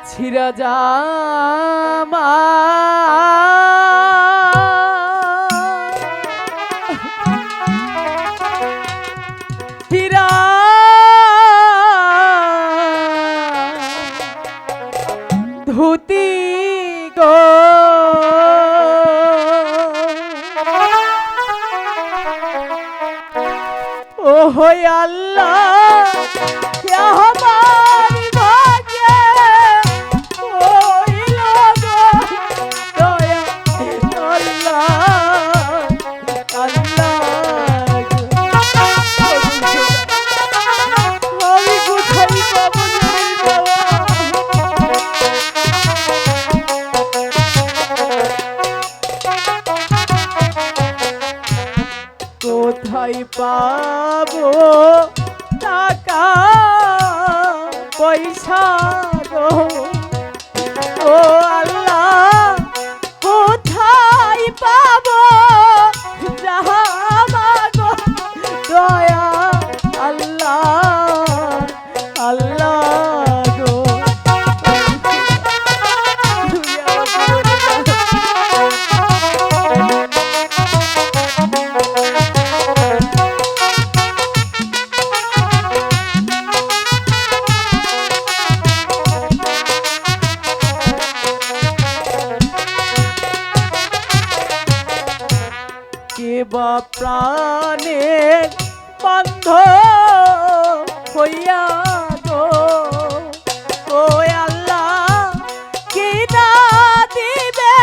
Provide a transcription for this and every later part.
ছিঁড়া জামা হীরা ধুতি গো ও হয় আল্লাহ আমার ভাগ্যে হইল গো দয়া আল্লাহ আল্লাহ আমি কোথায় পাবো কোথায় পাবো টাকা পয়সা গো ও আল্লাহ কোথায় পাবো জামা গো দয়া আল্লাহ আল্লাহ গো বা প্রাণের বন্ধ হইয়া গো ও আল্লাহ কি না দিবে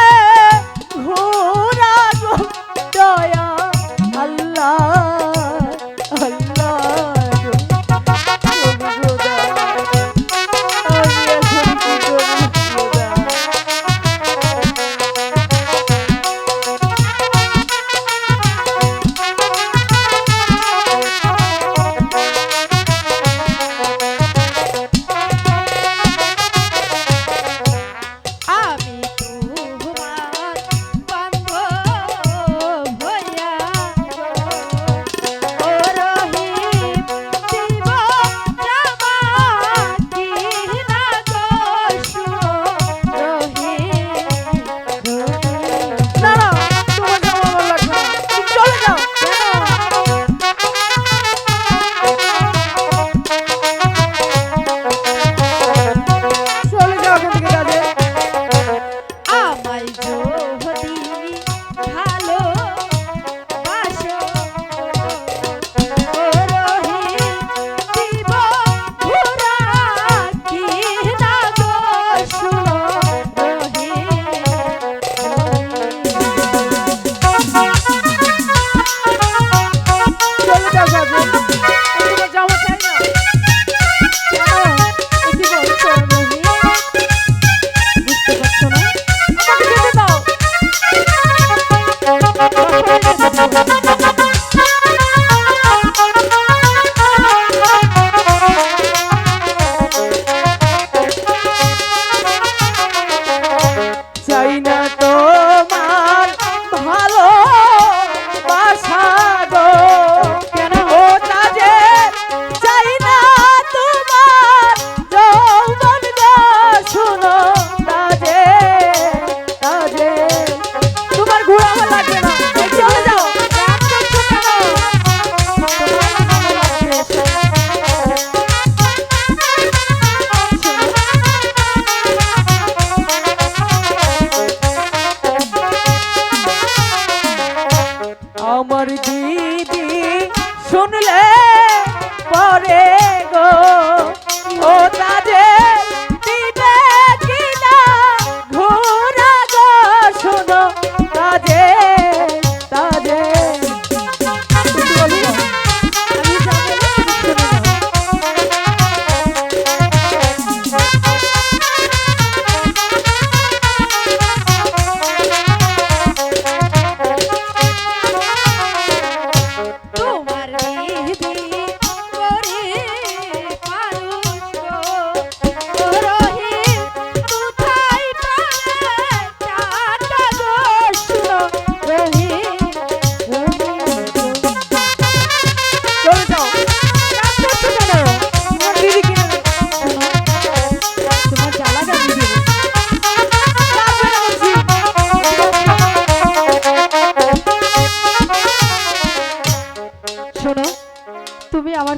ঘোরা গো দয়া আল্লাহ আল্লাহ গো খোদা আমি এখন কি করব খোদা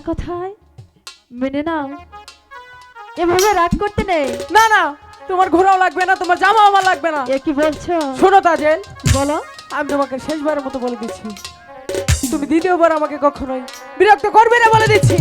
আমার কথায় মেনে নাও। এভাবে রাগ করতে নেই। না না, তোমার ঘোরাও লাগবে না, তোমার জামা আমার লাগবে না। এ কি বলছো? শোনো তাজেল, বলো। আমি তোমাকে শেষবারের মতো বলে দিচ্ছি, তুমি দ্বিতীয়বার আমাকে কখনোই বিরক্ত করবে না বলে দিচ্ছি।